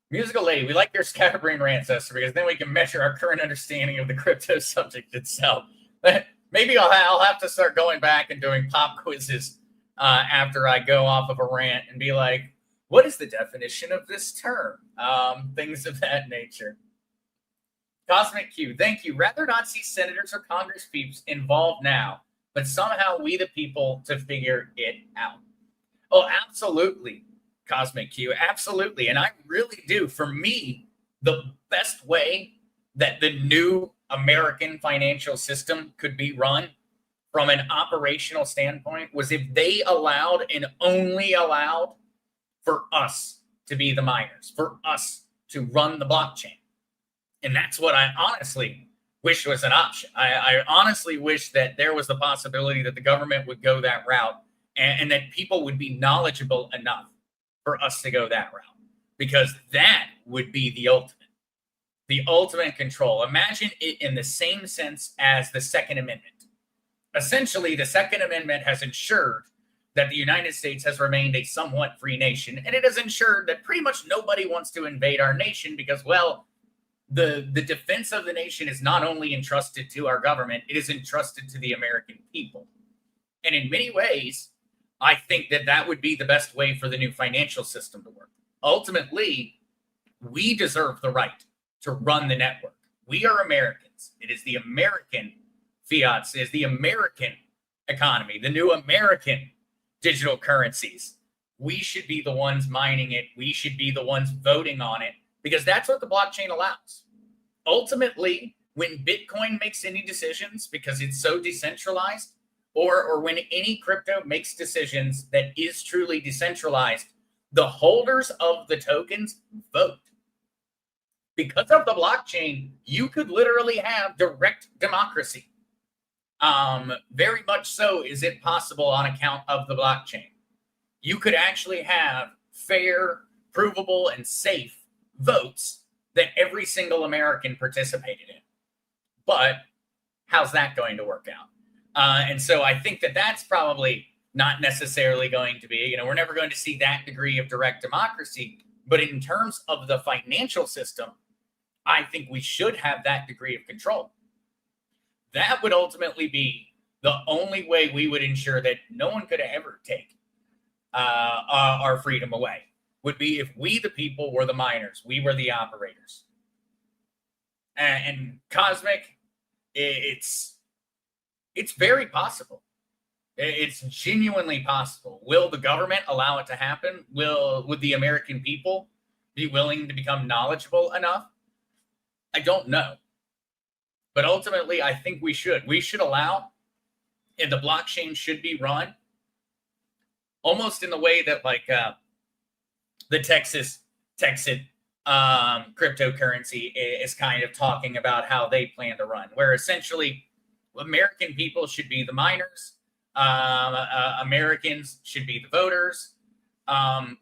Musical Lady, we like your scatterbrain rant, Zester, because then we can measure our current understanding of the crypto subject itself. Maybe I'll have to start going back and doing pop quizzes after I go off of a rant and be like, what is the definition of this term? Things of that nature. Cosmic Q, thank you. Rather not see senators or Congress peeps involved now, but somehow we the people to figure it out. Oh, absolutely, Cosmic Q, absolutely. And I really do. For me, the best way that the new American financial system could be run from an operational standpoint was if they allowed and only allowed for us to be the miners, for us to run the blockchain. And that's what I honestly wish was an option. I honestly wish that there was the possibility that the government would go that route and that people would be knowledgeable enough for us to go that route, because that would be the ultimate control. Imagine it in the same sense as the Second Amendment. Essentially, the Second Amendment has ensured that the United States has remained a somewhat free nation, and it has ensured that pretty much nobody wants to invade our nation because, well, the defense of the nation is not only entrusted to our government, it is entrusted to the American people. And in many ways, I think that that would be the best way for the new financial system to work. Ultimately, we deserve the right to run the network. We are Americans. It is the American fiat, it is the American economy, the new American digital currencies. We should be the ones mining it. We should be the ones voting on it because that's what the blockchain allows. Ultimately, when Bitcoin makes any decisions because it's so decentralized, or when any crypto makes decisions that is truly decentralized, the holders of the tokens vote. Because of the blockchain, you could literally have direct democracy. Very much so is it possible on account of the blockchain. You could actually have fair, provable, and safe votes that every single American participated in. But how's that going to work out? And so I think that that's probably not necessarily going to be, we're never going to see that degree of direct democracy. But in terms of the financial system, I think we should have that degree of control. That would ultimately be the only way we would ensure that no one could ever take our freedom away, would be if we, the people, were the miners, we were the operators. And Cosmic, it's very possible. It's genuinely possible. Will the government allow it to happen? Would the American people be willing to become knowledgeable enough? I don't know. But ultimately, I think we should. We should allow, and the blockchain should be run almost in the way that the Texas cryptocurrency is kind of talking about how they plan to run, where essentially American people should be the miners, Americans should be the voters.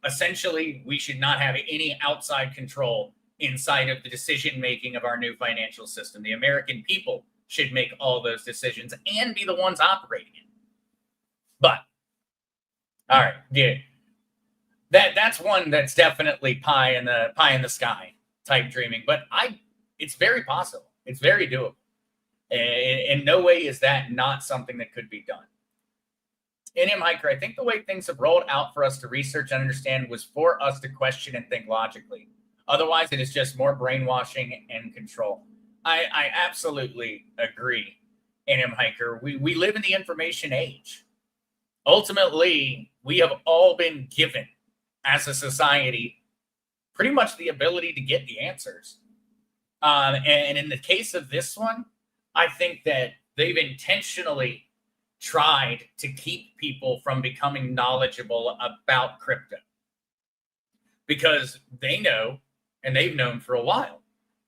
Essentially, we should not have any outside control inside of the decision making of our new financial system. The American people should make all those decisions and be the ones operating it. But all right, yeah, that's one that's definitely pie in the sky type dreaming. But it's very possible. It's very doable. In no way is that not something that could be done. NM Hiker, I think the way things have rolled out for us to research and understand was for us to question and think logically. Otherwise, it is just more brainwashing and control. I absolutely agree, NM Hiker. We live in the information age. Ultimately, we have all been given, as a society, pretty much the ability to get the answers. And in the case of this one, I think that they've intentionally tried to keep people from becoming knowledgeable about crypto because they know, and they've known for a while,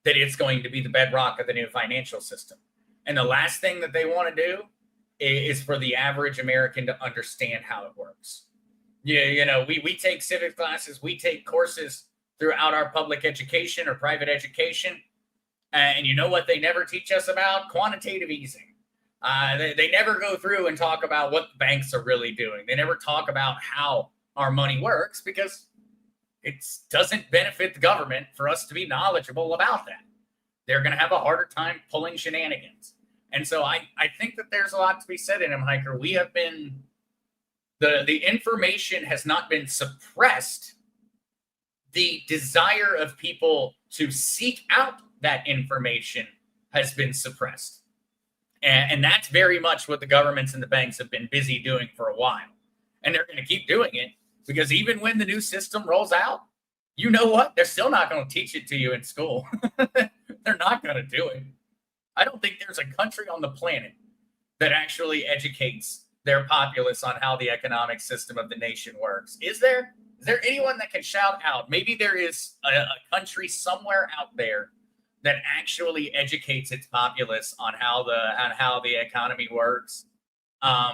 that it's going to be the bedrock of the new financial system. And the last thing that they want to do is for the average American to understand how it works. Yeah, we take civics classes, we take courses throughout our public education or private education. And you know what they never teach us about? Quantitative easing. They never go through and talk about what the banks are really doing. They never talk about how our money works because it doesn't benefit the government for us to be knowledgeable about that. They're going to have a harder time pulling shenanigans. And so I think that there's a lot to be said in NM Hiker. We have been, the information has not been suppressed. The desire of people to seek out that information has been suppressed. And that's very much what the governments and the banks have been busy doing for a while. And they're going to keep doing it because even when the new system rolls out, you know what? They're still not going to teach it to you in school. They're not going to do it. I don't think there's a country on the planet that actually educates their populace on how the economic system of the nation works. Is there? Is there anyone that can shout out? Maybe there is a country somewhere out there that actually educates its populace on how the economy works. But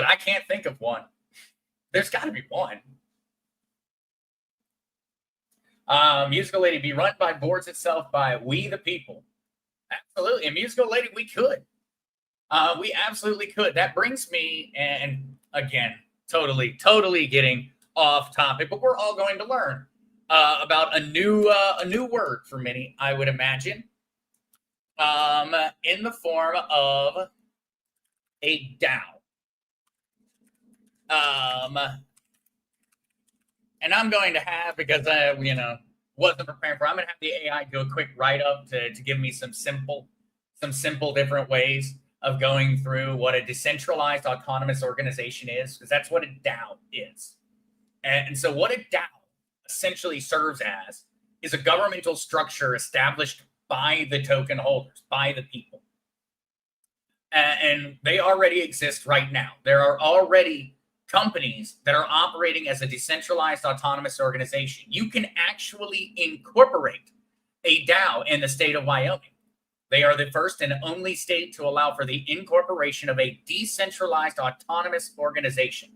I can't think of one. There's got to be one. Musical Lady, be run by boards itself by we the people. Absolutely. And Musical Lady, we could. We absolutely could. That brings me, and again, totally getting off topic, but we're all going to learn about a new word for many, I would imagine, in the form of a DAO. And I'm going to have, because I, wasn't prepared for, I'm going to have the AI do a quick write-up to give me some simple different ways of going through what a decentralized autonomous organization is, because that's what a DAO is. And so what a DAO essentially serves as is a governmental structure established by the token holders, by the people. And they already exist right now. There are already companies that are operating as a decentralized autonomous organization. You can actually incorporate a DAO in the state of Wyoming. They are the first and only state to allow for the incorporation of a decentralized autonomous organization.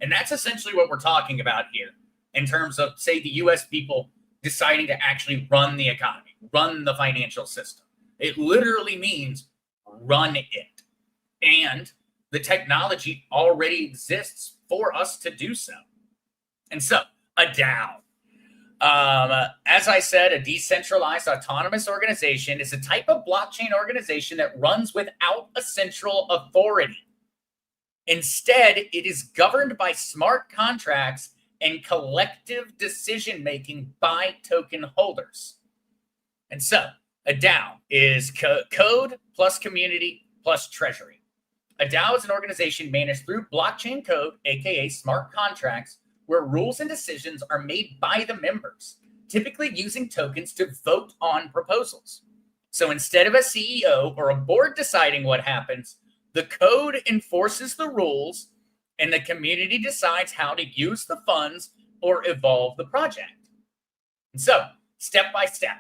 And that's essentially what we're talking about here in terms of, say, the US people deciding to actually run the economy, run the financial system. It literally means run it. And the technology already exists for us to do so. And so, a DAO. As I said, a decentralized autonomous organization is a type of blockchain organization that runs without a central authority. Instead, it is governed by smart contracts and collective decision-making by token holders. And so, a DAO is code plus community plus treasury. A DAO is an organization managed through blockchain code, aka smart contracts, where rules and decisions are made by the members, typically using tokens to vote on proposals. So instead of a CEO or a board deciding what happens, the code enforces the rules and the community decides how to use the funds or evolve the project. And so, step by step,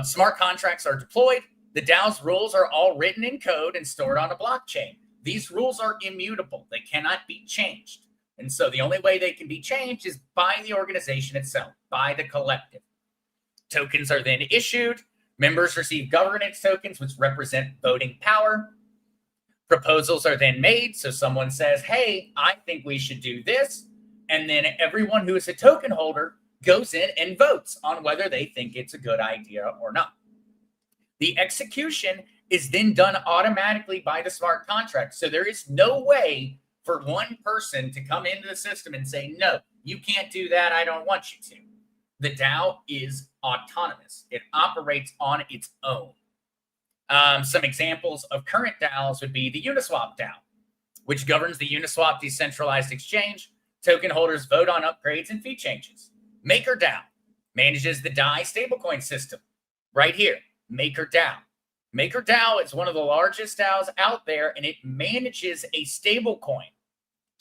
smart contracts are deployed. The DAO's rules are all written in code and stored on a blockchain. These rules are immutable. They cannot be changed. And so the only way they can be changed is by the organization itself, by the collective. Tokens are then issued. Members receive governance tokens, which represent voting power. Proposals are then made. So someone says, hey, I think we should do this. And then everyone who is a token holder goes in and votes on whether they think it's a good idea or not. The execution is then done automatically by the smart contract. So there is no way for one person to come into the system and say, no, you can't do that. I don't want you to. The DAO is autonomous. It operates on its own. Some examples of current DAOs would be the Uniswap DAO, which governs the Uniswap decentralized exchange. Token holders vote on upgrades and fee changes. MakerDAO manages the DAI stablecoin system. Right here, MakerDAO. MakerDAO is one of the largest DAOs out there, and it manages a stablecoin.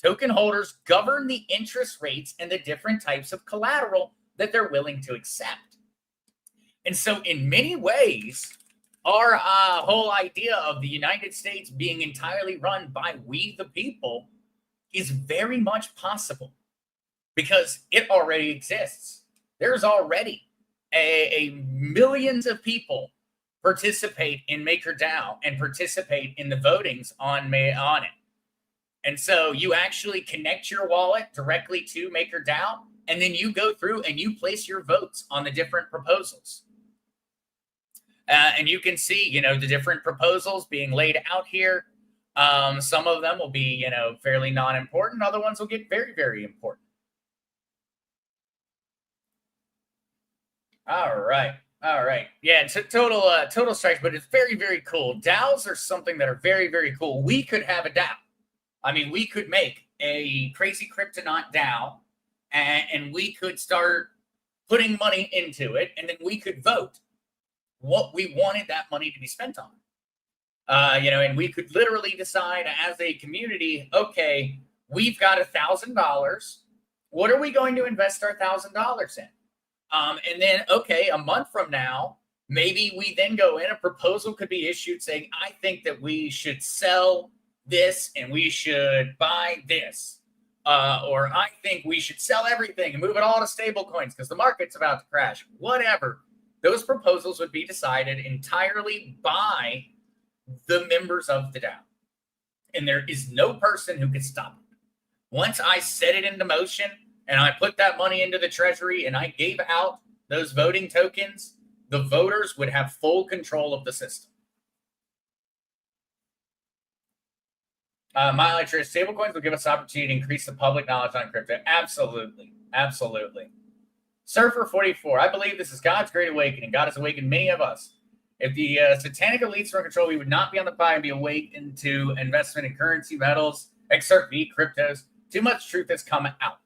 Token holders govern the interest rates and the different types of collateral that they're willing to accept. And so in many ways, our whole idea of the United States being entirely run by we the people is very much possible because it already exists. There's already a millions of people participate in MakerDAO and participate in the votings on it. And so you actually connect your wallet directly to MakerDAO, and then you go through and you place your votes on the different proposals. And you can see, the different proposals being laid out here. Some of them will be, fairly non-important. Other ones will get very, very important. All right. Yeah, it's a total strikes, but it's very, very cool. DAOs are something that are very, very cool. We could have a DAO. I mean, we could make a Crazy Cryptonaut DAO, and we could start putting money into it, and then we could vote what we wanted that money to be spent on. And we could literally decide as a community, okay, we've got $1,000. What are we going to invest our $1,000 in? And then, okay, a month from now, maybe we then go in, a proposal could be issued saying, I think that we should sell this and we should buy this. Or I think we should sell everything and move it all to stable coins because the market's about to crash. Whatever. Those proposals would be decided entirely by the members of the DAO. And there is no person who can stop it. Once I set it into motion and I put that money into the treasury and I gave out those voting tokens, the voters would have full control of the system. My electricity stablecoins will give us opportunity to increase the public knowledge on crypto. Absolutely. Absolutely. Surfer 44. I believe this is God's great awakening. God has awakened many of us. If the satanic elites were in control, we would not be on the pie and be awakened to investment in currency, metals, XRP, cryptos. Too much truth has come out.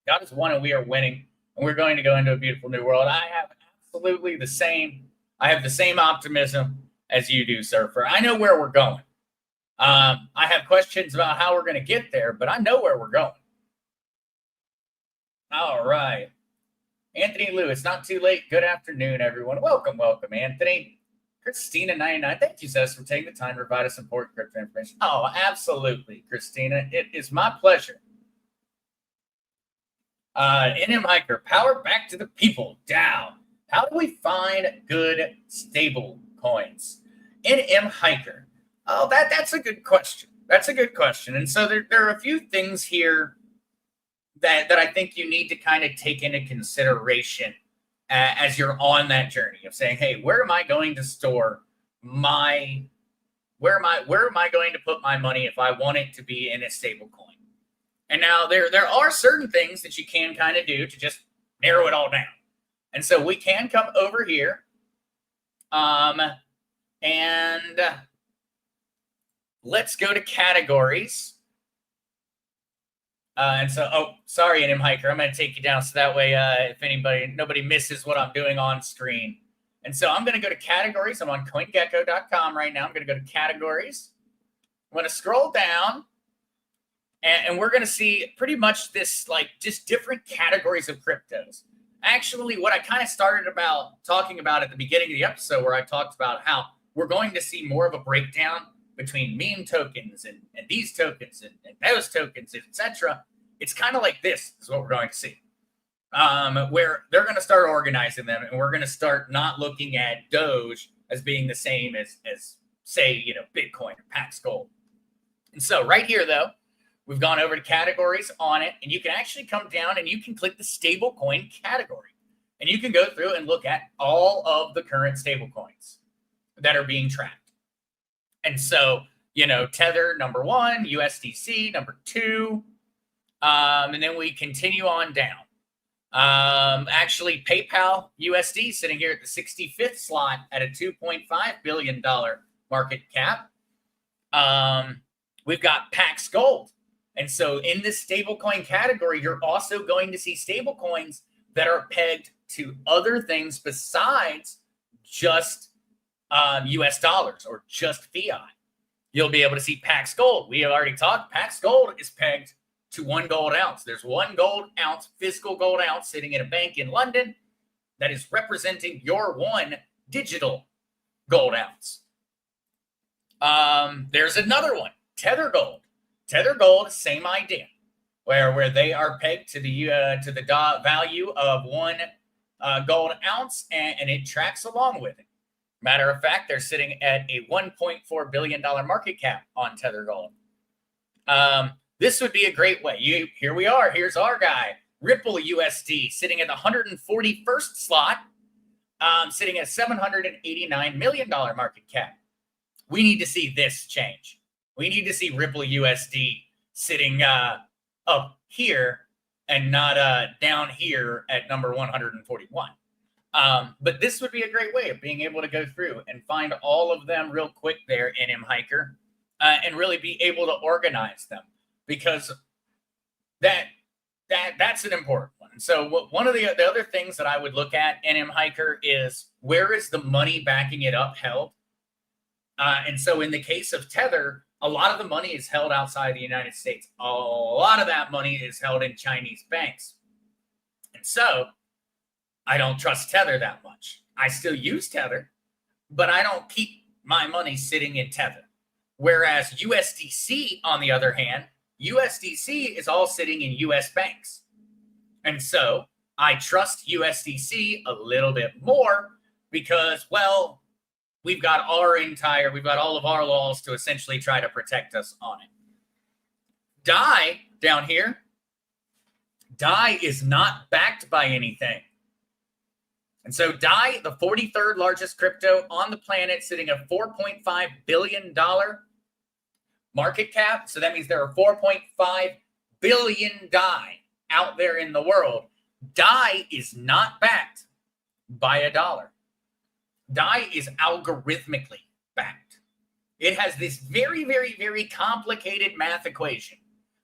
God has won and we are winning. And we're going to go into a beautiful new world. I have absolutely the same. I have the same optimism as you do, Surfer. I know where we're going. I have questions about how we're going to get there, but I know where we're going. All right. Anthony Lou, it's not too late. Good afternoon, everyone. Welcome, Anthony. Christina 99, thank you, Zester, for taking the time to provide us important crypto information. Oh, absolutely, Christina. It is my pleasure. NM Hiker, power back to the people. DAO. How do we find good stable coins? NM Hiker. Oh, that's a good question. That's a good question. And so there are a few things here that I think you need to kind of take into consideration as you're on that journey of saying, hey, where am I going to store where am I going to put my money if I want it to be in a stable coin? And now there are certain things that you can kind of do to just narrow it all down. And so we can come over here and let's go to categories. And so, oh, sorry, NM Hiker, I'm going to take you down so that way if nobody misses what I'm doing on screen. And so I'm going to go to categories. I'm on CoinGecko.com right now. I'm going to go to categories. I'm going to scroll down, and we're going to see pretty much this, like, just different categories of cryptos. Actually, what I kind of started talking about at the beginning of the episode, where I talked about how we're going to see more of a breakdown between meme tokens and these tokens and those tokens, etc. It's kind of like this is what we're going to see, where they're going to start organizing them, and we're going to start not looking at Doge as being the same as say, Bitcoin or Pax Gold. And so right here, though, we've gone over to categories on it, and you can actually come down and you can click the stablecoin category, and you can go through and look at all of the current stablecoins that are being tracked. And so, Tether, number 1, USDC, number 2, and then we continue on down. Actually, PayPal USD sitting here at the 65th slot at a $2.5 billion market cap. We've got Pax Gold. And so in this stablecoin category, you're also going to see stablecoins that are pegged to other things besides just US dollars or just fiat. You'll be able to see Pax Gold. We have already talked. Pax Gold is pegged to 1 gold ounce. There's 1 gold ounce, physical gold ounce sitting in a bank in London that is representing your 1 digital gold ounce. There's another one, Tether Gold. Tether Gold, same idea, where they are pegged to the value of 1 gold ounce, and it tracks along with it. Matter of fact, they're sitting at a $1.4 billion market cap on Tether Gold. This would be a great way. Here we are. Here's our guy, Ripple USD, sitting at the 141st slot, sitting at $789 million market cap. We need to see this change. We need to see Ripple USD sitting up here and not down here at number 141. But this would be a great way of being able to go through and find all of them real quick there, NM Hiker, and really be able to organize them, because that's an important one. So one of the other things that I would look at, NM Hiker, is where is the money backing it up held? And so in the case of Tether, a lot of the money is held outside the United States. A lot of that money is held in Chinese banks. And so I don't trust Tether that much. I still use Tether, but I don't keep my money sitting in Tether. Whereas USDC, on the other hand, USDC is all sitting in US banks. And so I trust USDC a little bit more because, well, we've got all of our laws to essentially try to protect us on it. DAI down here, DAI is not backed by anything. And so DAI, the 43rd largest crypto on the planet, sitting at $4.5 billion market cap. So that means there are 4.5 billion DAI out there in the world. DAI is not backed by a dollar. DAI is algorithmically backed. It has this very, very, very complicated math equation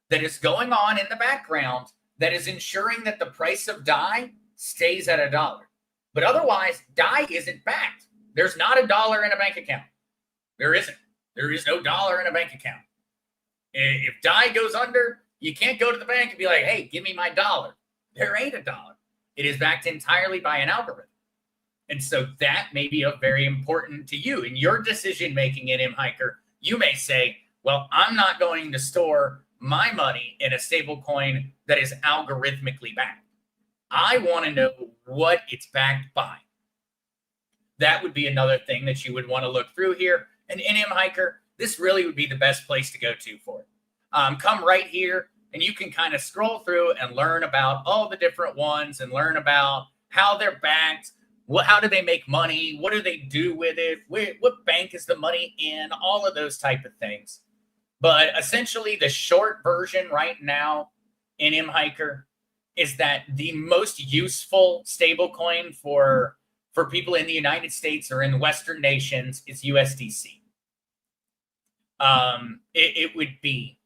that is going on in the background that is ensuring that the price of DAI stays at a dollar. But otherwise, DAI isn't backed. There's not a dollar in a bank account. There isn't. There is no dollar in a bank account. If DAI goes under, you can't go to the bank and be like, hey, give me my dollar. There ain't a dollar. It is backed entirely by an algorithm. And so that may be very important to you. In your decision-making in Hiker, you may say, well, I'm not going to store my money in a stable coin that is algorithmically backed. I want to know what it's backed by. That would be another thing that you would want to look through here. And in Hiker, this really would be the best place to go to for it. Come right here, and you can kind of scroll through and learn about all the different ones and learn about how they're backed, how do they make money, what do they do with it, what bank is the money in, all of those type of things. But essentially, the short version right now in Hiker is that the most useful stablecoin for people in the United States or in Western nations is USDC. It would be,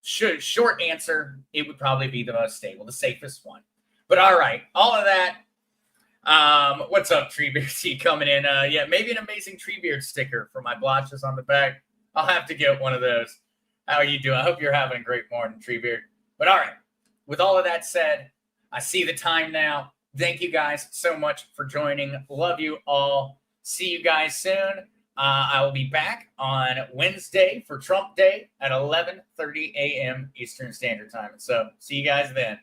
short answer, it would probably be the most stable, the safest one. But all right, all of that. What's up, Treebeard T coming in? Yeah, maybe an amazing Treebeard sticker for my blotches on the back. I'll have to get one of those. How are you doing? I hope you're having a great morning, Treebeard. But all right, with all of that said, I see the time now. Thank you guys so much for joining. Love you all. See you guys soon. I will be back on Wednesday for Trump Day at 11:30 a.m. Eastern Standard Time. So see you guys then.